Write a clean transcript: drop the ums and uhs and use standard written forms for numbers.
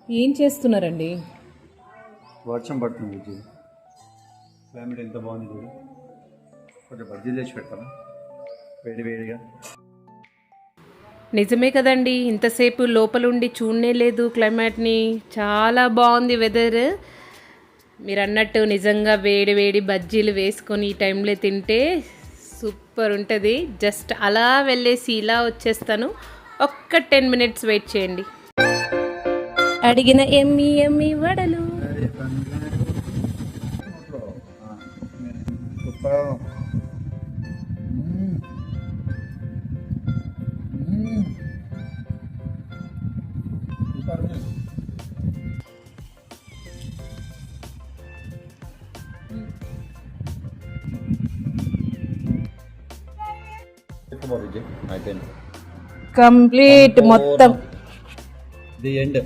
ఏం చేస్తున్నారండి? వర్షం పడుతుంది విజయ్. క్లైమేట్ ఎంత బాగుంది చూడు. కొంచెం బజ్జీలు తెచ్చి పెడతారా వేడి వేడిగా? నిజమే కదండి, ఇంతసేపు లోపలుండి చూడనే లేదు క్లైమేట్ని. చాలా బాగుంది వెదర్. మీరు అన్నట్టు నిజంగా వేడి వేడి బజ్జీలు వేసుకొని ఈ టైంలో తింటే సూపర్ ఉంటుంది. జస్ట్ అలా వెళ్ళేసి ఇలా వచ్చేస్తాను. ఒక్క 10 minutes వెయిట్ చేయండి. అడిగిన ఎమ్మి ఎమ్మి వడలు. విజయ్ అయిపోయింది కంప్లీట్ మొత్తం ది ఎండ్.